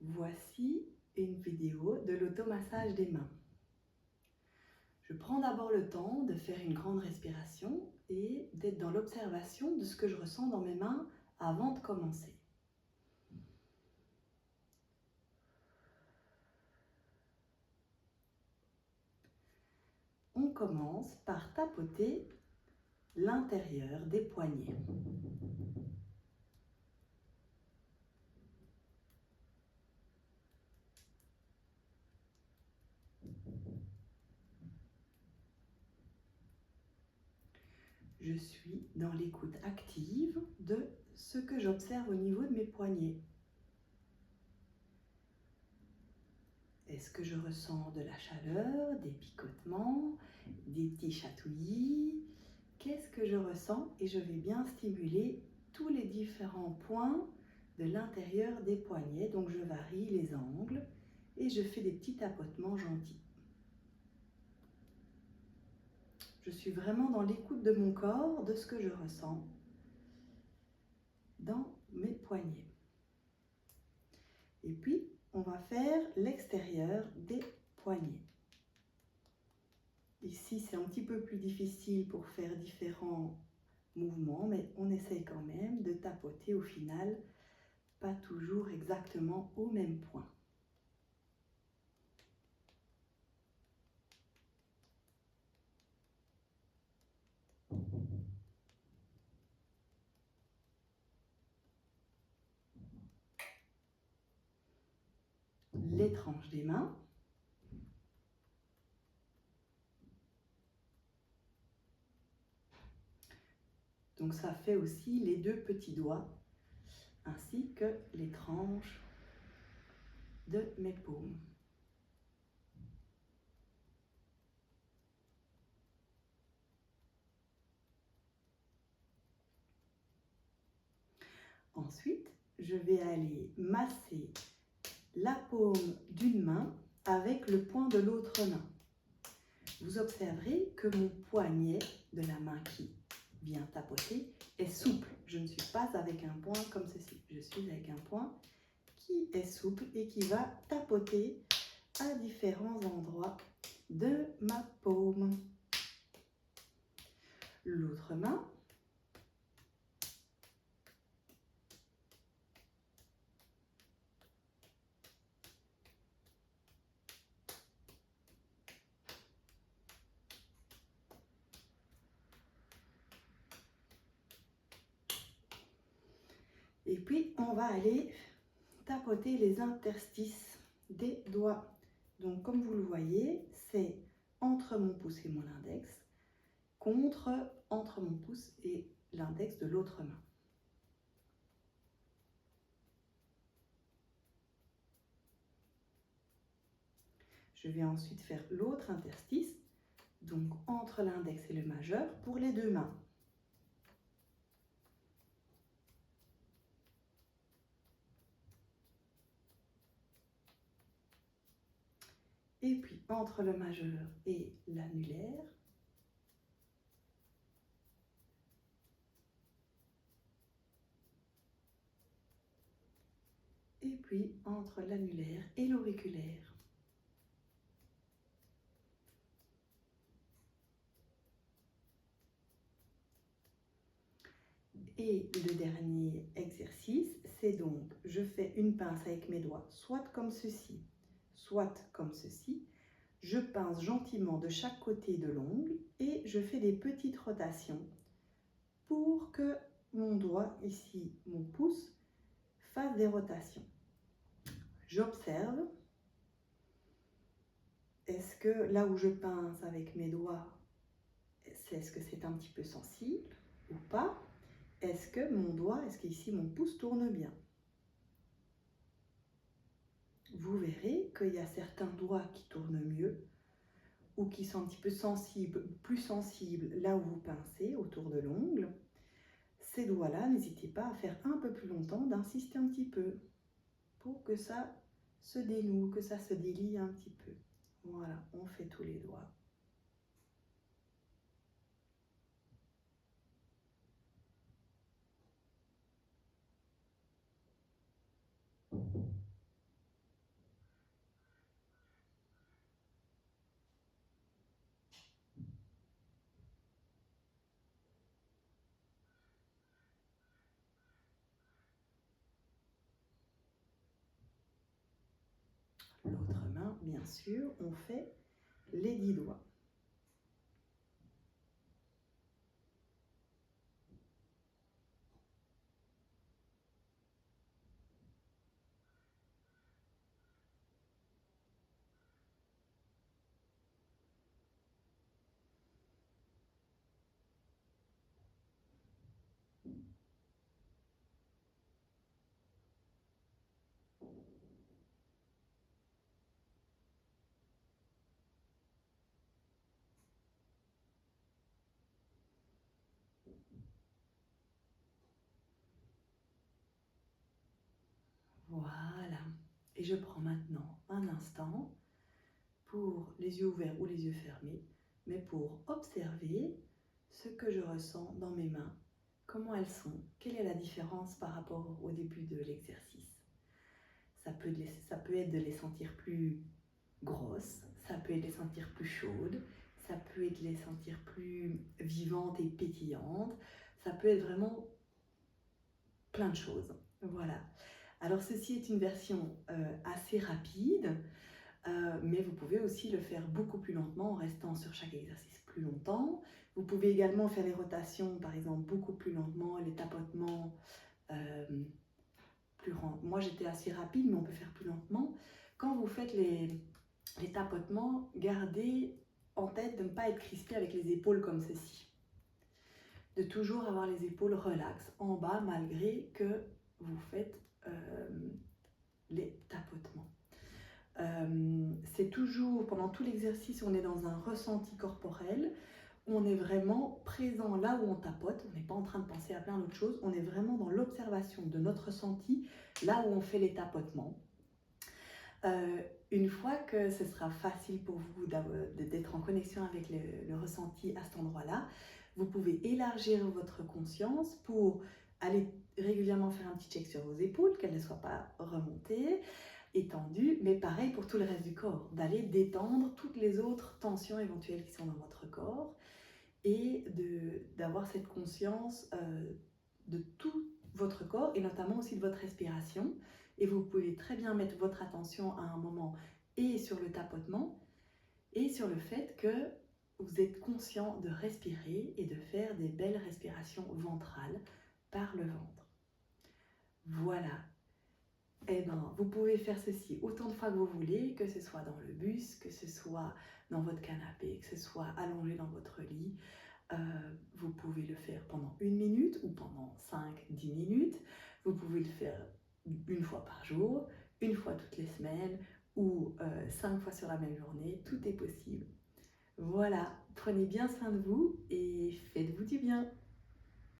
Voici une vidéo de l'automassage des mains. Je prends d'abord le temps de faire une grande respiration et d'être dans l'observation de ce que je ressens dans mes mains avant de commencer. On commence par tapoter l'intérieur des poignets. Je suis dans l'écoute active de ce que j'observe au niveau de mes poignets. Est-ce que je ressens de la chaleur, des picotements, des petits chatouillis? Qu'est-ce que je ressens? Et je vais bien stimuler tous les différents points de l'intérieur des poignets. Donc je varie les angles et je fais des petits tapotements gentils. Je suis vraiment dans l'écoute de mon corps, de ce que je ressens dans mes poignets. Et puis, on va faire l'extérieur des poignets. Ici, c'est un petit peu plus difficile pour faire différents mouvements, mais on essaye quand même de tapoter au final, pas toujours exactement au même point. Les tranches des mains. Donc ça fait aussi les deux petits doigts, ainsi que les tranches de mes paumes. Ensuite, je vais aller masser la paume d'une main avec le poing de l'autre main. Vous observerez que mon poignet de la main qui vient tapoter est souple. Je ne suis pas avec un poing comme ceci. Je suis avec un poing qui est souple et qui va tapoter à différents endroits de ma paume. L'autre main. Et puis, on va aller tapoter les interstices des doigts. Donc, comme vous le voyez, c'est entre mon pouce et mon index, entre mon pouce et l'index de l'autre main. Je vais ensuite faire l'autre interstice, donc entre l'index et le majeur pour les deux mains. Et puis entre le majeur et l'annulaire. Et puis entre l'annulaire et l'auriculaire. Et le dernier exercice, c'est donc, je fais une pince avec mes doigts, soit comme ceci, soit comme ceci. Je pince gentiment de chaque côté de l'ongle et je fais des petites rotations pour que mon doigt, ici mon pouce, fasse des rotations. J'observe. Est-ce que là où je pince avec mes doigts, est-ce que c'est un petit peu sensible ou pas? Est-ce que mon doigt, est-ce qu'ici mon pouce tourne bien? Vous verrez qu'il y a certains doigts qui tournent mieux ou qui sont un petit peu sensibles, plus sensibles là où vous pincez autour de l'ongle. Ces doigts-là, n'hésitez pas à faire un peu plus longtemps, d'insister un petit peu pour que ça se dénoue, que ça se délie un petit peu. Voilà, on fait tous les doigts. l'autre main, bien sûr, on fait les 10 doigts. Voilà. Et je prends maintenant un instant pour les yeux ouverts ou les yeux fermés, mais pour observer ce que je ressens dans mes mains, comment elles sont, quelle est la différence par rapport au début de l'exercice. Ça peut être de les sentir plus grosses, ça peut être de les sentir plus chaudes, ça peut être de les sentir plus vivantes et pétillantes, ça peut être vraiment plein de choses. Voilà. Alors ceci est une version assez rapide, mais vous pouvez aussi le faire beaucoup plus lentement en restant sur chaque exercice plus longtemps. Vous pouvez également faire les rotations, par exemple, beaucoup plus lentement, les tapotements Moi j'étais assez rapide, mais on peut faire plus lentement. Quand vous faites les tapotements, gardez en tête de ne pas être crispé avec les épaules comme ceci. De toujours avoir les épaules relax en bas malgré que vous faites les tapotements. C'est toujours, pendant tout l'exercice, on est dans un ressenti corporel, on est vraiment présent là où on tapote, on n'est pas en train de penser à plein d'autres choses, on est vraiment dans l'observation de notre ressenti, là où on fait les tapotements. Une fois que ce sera facile pour vous d'être en connexion avec le ressenti à cet endroit-là, vous pouvez élargir votre conscience pour aller régulièrement faire un petit check sur vos épaules, qu'elles ne soient pas remontées, étendues, mais pareil pour tout le reste du corps, d'aller détendre toutes les autres tensions éventuelles qui sont dans votre corps et d'avoir cette conscience de tout votre corps et notamment aussi de votre respiration. Et vous pouvez très bien mettre votre attention à un moment et sur le tapotement et sur le fait que vous êtes conscient de respirer et de faire des belles respirations ventrales par le ventre. Voilà. Eh bien, vous pouvez faire ceci autant de fois que vous voulez, que ce soit dans le bus, que ce soit dans votre canapé, que ce soit allongé dans votre lit. Vous pouvez le faire pendant 1 minute ou pendant 5-10 minutes. Vous pouvez le faire une fois par jour, une fois toutes les semaines ou 5 fois sur la même journée. Tout est possible. Voilà, prenez bien soin de vous et faites-vous du bien.